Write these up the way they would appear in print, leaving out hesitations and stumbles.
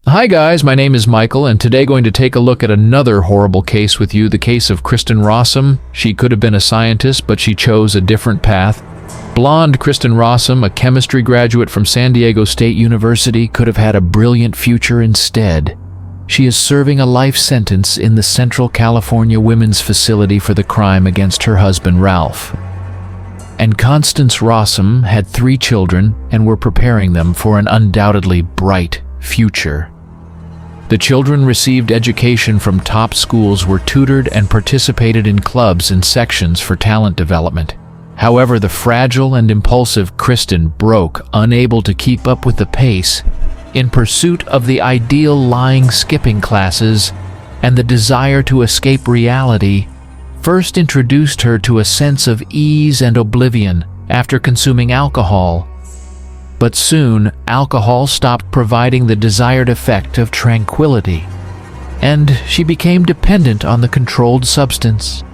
Hi guys, my name is Michael, and today going to take a look at another horrible case with you, the case of Kristin Rossum. She could have been a scientist, but she chose a different path. Blonde Kristin Rossum, a chemistry graduate from San Diego State University, could have had a brilliant future instead. She is serving a life sentence in the Central California Women's Facility for the crime against her husband Ralph. And Constance Rossum had 3 children and were preparing them for an undoubtedly bright future. The children received education from top schools, were tutored, and participated in clubs and sections for talent development. However, the fragile and impulsive Kristin broke, unable to keep up with the pace, in pursuit of the ideal lying skipping classes, and the desire to escape reality first introduced her to a sense of ease and oblivion after consuming alcohol. But soon, alcohol stopped providing the desired effect of tranquility, and she became dependent on the controlled substance.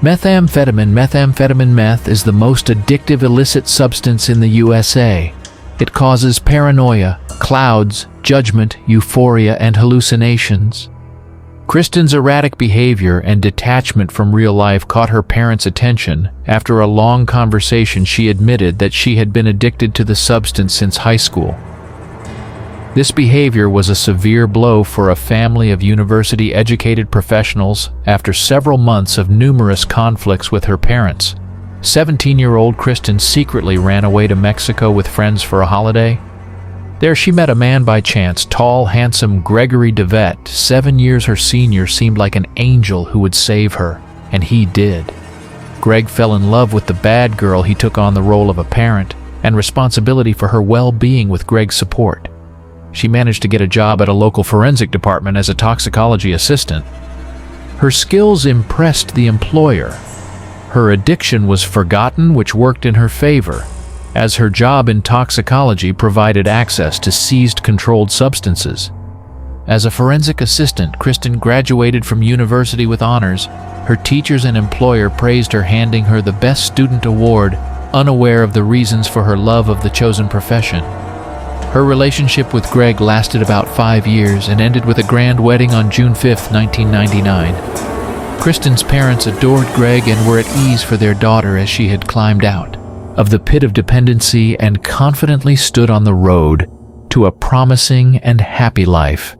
Methamphetamine meth is the most addictive illicit substance in the USA. It causes paranoia, clouds, judgment, euphoria, and hallucinations. Kristin's erratic behavior and detachment from real life caught her parents' attention. After a long conversation, she admitted that she had been addicted to the substance since high school. This behavior was a severe blow for a family of university-educated professionals after several months of numerous conflicts with her parents. 17-year-old Kristin secretly ran away to Mexico with friends for a holiday. There she met a man by chance, tall, handsome Gregory. 7 years her senior, seemed like an angel who would save her, and he did. Greg fell in love with the bad girl. He took on the role of a parent and responsibility for her well-being with Greg's support. She managed to get a job at a local forensic department as a toxicology assistant. Her skills impressed the employer. Her addiction was forgotten, which worked in her favor, as her job in toxicology provided access to seized controlled substances. As a forensic assistant, Kristin graduated from university with honors. Her teachers and employer praised her, handing her the Best Student Award, unaware of the reasons for her love of the chosen profession. Her relationship with Greg lasted about 5 years and ended with a grand wedding on June 5, 1999. Kristin's parents adored Greg and were at ease for their daughter as she had climbed out of the pit of dependency and confidently stood on the road to a promising and happy life.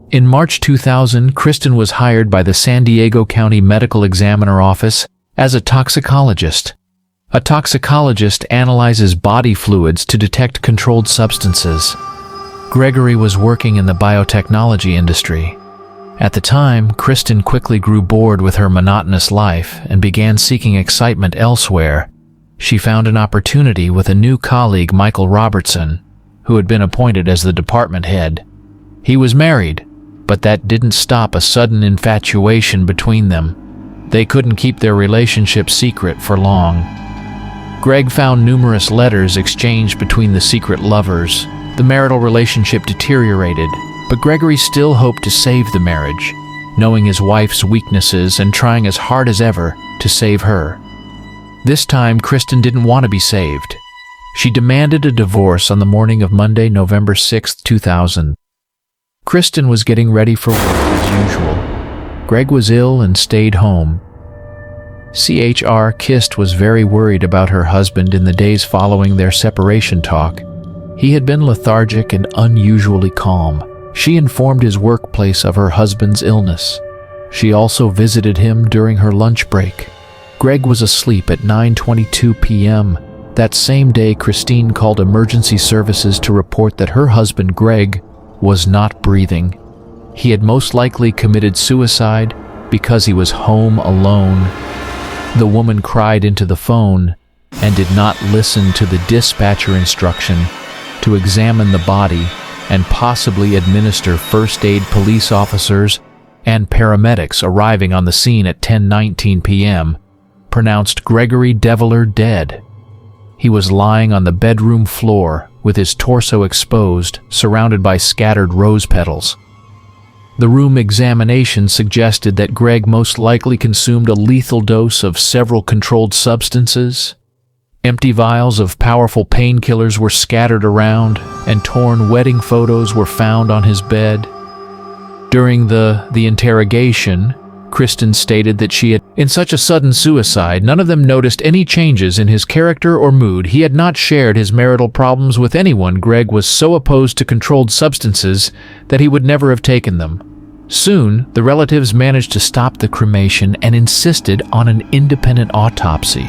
In March 2000, Kristin was hired by the San Diego County Medical Examiner Office as a toxicologist. A toxicologist analyzes body fluids to detect controlled substances. Gregory was working in the biotechnology industry. At the time, Kristin quickly grew bored with her monotonous life and began seeking excitement elsewhere. She found an opportunity with a new colleague, Michael Robertson, who had been appointed as the department head. He was married, but that didn't stop a sudden infatuation between them. They couldn't keep their relationship secret for long. Greg found numerous letters exchanged between the secret lovers. The marital relationship deteriorated, but Gregory still hoped to save the marriage, knowing his wife's weaknesses and trying as hard as ever to save her. This time, Kristin didn't want to be saved. She demanded a divorce on the morning of Monday, November 6, 2000. Kristin was getting ready for work as usual. Greg was ill and stayed home. Kist was very worried about her husband in the days following their separation talk. He had been lethargic and unusually calm. She informed his workplace of her husband's illness. She also visited him during her lunch break. Greg was asleep at 9:22 p.m. That same day, Kristin called emergency services to report that her husband, Greg, was not breathing. He had most likely committed suicide because he was home alone. The woman cried into the phone and did not listen to the dispatcher instruction to examine the body and possibly administer first aid. Police officers and paramedics arriving on the scene at 10:19 p.m. pronounced Gregory Deviler dead. He was lying on the bedroom floor with his torso exposed, surrounded by scattered rose petals. The room examination suggested that Greg most likely consumed a lethal dose of several controlled substances Empty vials of powerful painkillers were scattered around, and torn wedding photos were found on his bed. During the interrogation, Kristin stated that she had, in such a sudden suicide, none of them noticed any changes in his character or mood. He had not shared his marital problems with anyone. Greg was so opposed to controlled substances that he would never have taken them. Soon, the relatives managed to stop the cremation and insisted on an independent autopsy.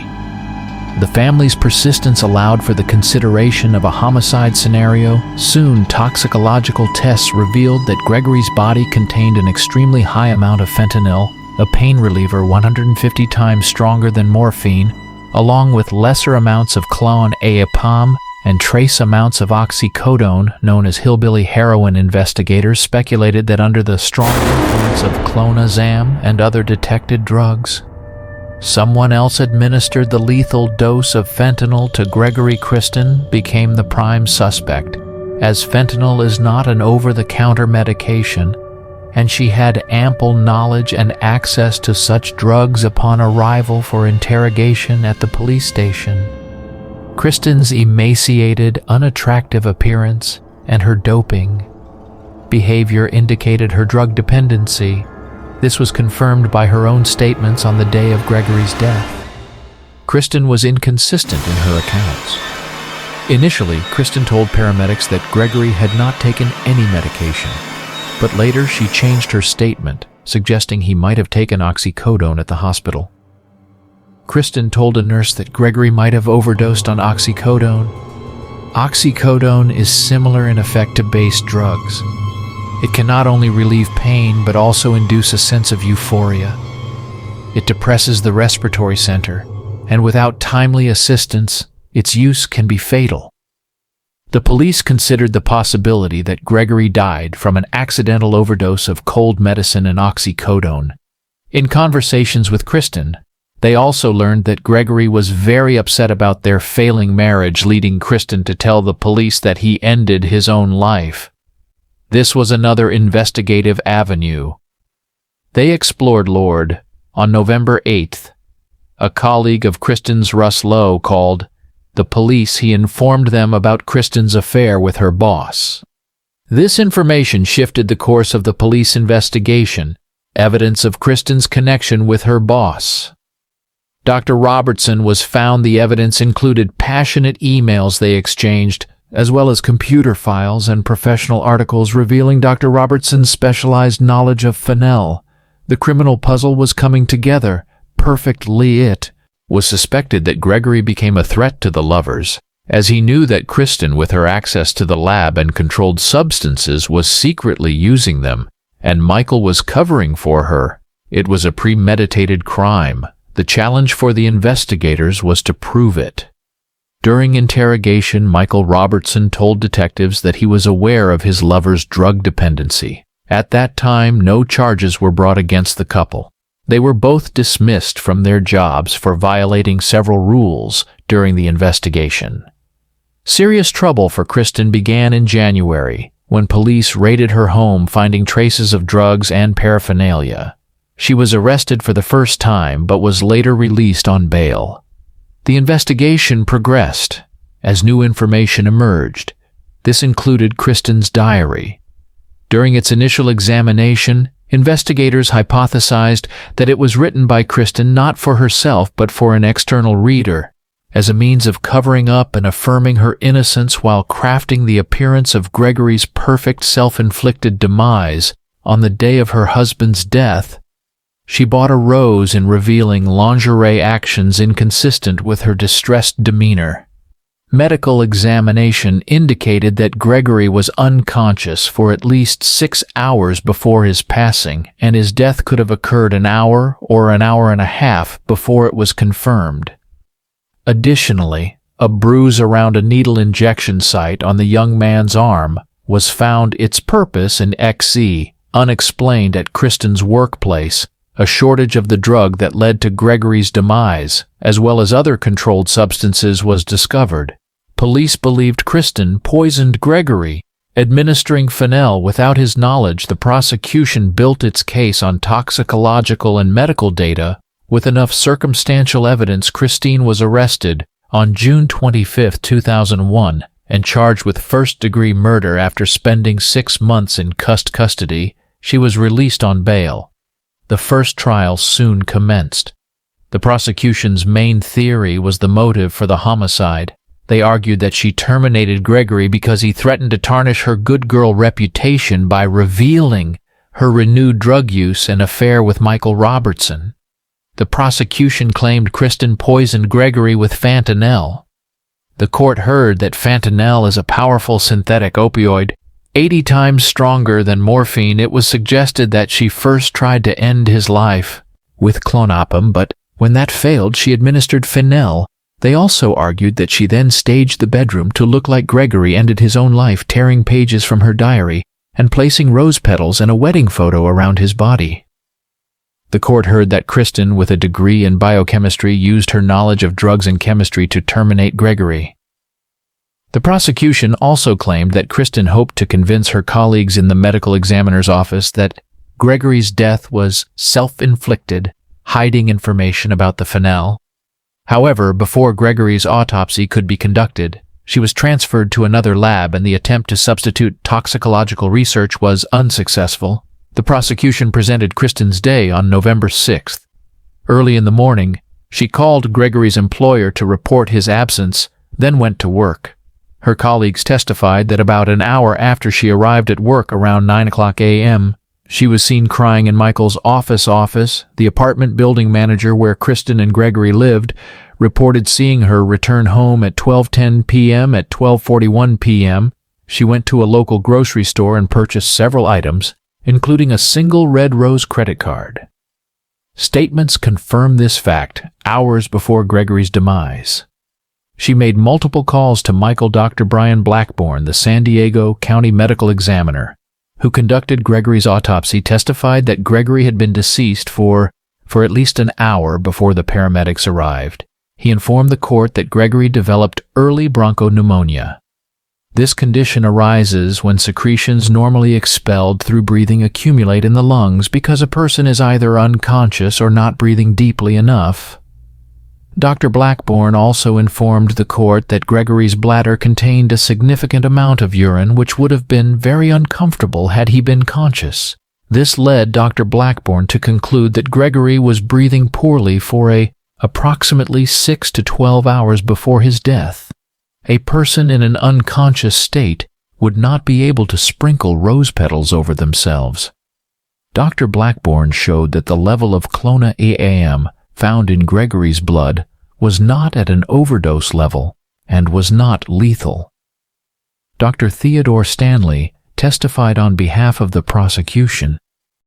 The family's persistence allowed for the consideration of a homicide scenario. Soon, toxicological tests revealed that Gregory's body contained an extremely high amount of fentanyl, a pain reliever 150 times stronger than morphine, along with lesser amounts of clonazepam and trace amounts of oxycodone, known as hillbilly heroin. Investigators speculated that under the strong influence of clonazepam and other detected drugs, someone else administered the lethal dose of fentanyl to Gregory. Kristin became the prime suspect, as fentanyl is not an over-the-counter medication, and she had ample knowledge and access to such drugs upon arrival for interrogation at the police station. Kristin's emaciated, unattractive appearance and her doping behavior indicated her drug dependency. This was confirmed by her own statements on the day of Gregory's death. Kristin was inconsistent in her accounts. Initially, Kristin told paramedics that Gregory had not taken any medication, but later she changed her statement, suggesting he might have taken oxycodone at the hospital. Kristin told a nurse that Gregory might have overdosed on oxycodone. Oxycodone is similar in effect to base drugs. It can not only relieve pain, but also induce a sense of euphoria. It depresses the respiratory center, and without timely assistance, its use can be fatal. The police considered the possibility that Gregory died from an accidental overdose of cold medicine and oxycodone. In conversations with Kristin, they also learned that Gregory was very upset about their failing marriage, leading Kristin to tell the police that he ended his own life. This was another investigative avenue. They explored Lord. On November 8th, a colleague of Kristin's, Russ Lowe, called the police. He informed them about Kristin's affair with her boss. This information shifted the course of the police investigation, evidence of Kristin's connection with her boss. Dr. Robertson was found. The evidence included passionate emails they exchanged, as well as computer files and professional articles revealing Dr. Robertson's specialized knowledge of fentanyl. The criminal puzzle was coming together perfectly. It was suspected that Gregory became a threat to the lovers, as he knew that Kristin, with her access to the lab and controlled substances, was secretly using them, and Michael was covering for her. It was a premeditated crime. The challenge for the investigators was to prove it. During interrogation, Michael Robertson told detectives that he was aware of his lover's drug dependency. At that time, no charges were brought against the couple. They were both dismissed from their jobs for violating several rules during the investigation. Serious trouble for Kristin began in January, when police raided her home, finding traces of drugs and paraphernalia. She was arrested for the first time, but was later released on bail. The investigation progressed as new information emerged. This included Kristin's diary. During its initial examination, investigators hypothesized that it was written by Kristin not for herself but for an external reader, as a means of covering up and affirming her innocence while crafting the appearance of Gregory's perfect self-inflicted demise. On the day of her husband's death, she bought a rose in revealing lingerie, actions inconsistent with her distressed demeanor. Medical examination indicated that Gregory was unconscious for at least 6 hours before his passing, and his death could have occurred an hour or an hour and a half before it was confirmed. Additionally, a bruise around a needle injection site on the young man's arm was found. Its purpose in XE unexplained at Kristin's workplace. A shortage of the drug that led to Gregory's demise, as well as other controlled substances, was discovered. Police believed Kristin poisoned Gregory, administering fentanyl without his knowledge. The prosecution built its case on toxicological and medical data. With enough circumstantial evidence, Kristin was arrested, On June 25, 2001, and charged with first-degree murder after spending 6 months in custody, she was released on bail. The first trial soon commenced. The prosecution's main theory was the motive for the homicide. They argued that she terminated Gregory because he threatened to tarnish her good girl reputation by revealing her renewed drug use and affair with Michael Robertson. The prosecution claimed Kristin poisoned Gregory with fentanyl. The court heard that fentanyl is a powerful synthetic opioid, 80 times stronger than morphine. It was suggested that she first tried to end his life with clonopin, but when that failed, she administered fentanyl. They also argued that she then staged the bedroom to look like Gregory ended his own life, tearing pages from her diary and placing rose petals and a wedding photo around his body. The court heard that Kristin, with a degree in biochemistry, used her knowledge of drugs and chemistry to terminate Gregory. The prosecution also claimed that Kristin hoped to convince her colleagues in the medical examiner's office that Gregory's death was self-inflicted, hiding information about the fentanyl. However, before Gregory's autopsy could be conducted, she was transferred to another lab, and the attempt to substitute toxicological research was unsuccessful. The prosecution presented Kristin's day on November 6th. Early in the morning, she called Gregory's employer to report his absence, then went to work. Her colleagues testified that about an hour after she arrived at work around 9:00 a.m., she was seen crying in Michael's office. The apartment building manager where Kristin and Gregory lived reported seeing her return home at 12:10 p.m. At 12:41 p.m., she went to a local grocery store and purchased several items, including a single Red Rose credit card. Statements confirm this fact hours before Gregory's demise. She made multiple calls to Dr. Brian Blackburn, the San Diego County medical examiner, who conducted Gregory's autopsy, testified that Gregory had been deceased for at least an hour before the paramedics arrived. He informed the court that Gregory developed early bronchopneumonia. This condition arises when secretions normally expelled through breathing accumulate in the lungs because a person is either unconscious or not breathing deeply enough. Dr. Blackburn also informed the court that Gregory's bladder contained a significant amount of urine, which would have been very uncomfortable had he been conscious. This led Dr. Blackburn to conclude that Gregory was breathing poorly for approximately 6 to 12 hours before his death. A person in an unconscious state would not be able to sprinkle rose petals over themselves. Dr. Blackburn showed that the level of clonopin found in Gregory's blood was not at an overdose level and was not lethal. Dr. Theodore Stanley testified on behalf of the prosecution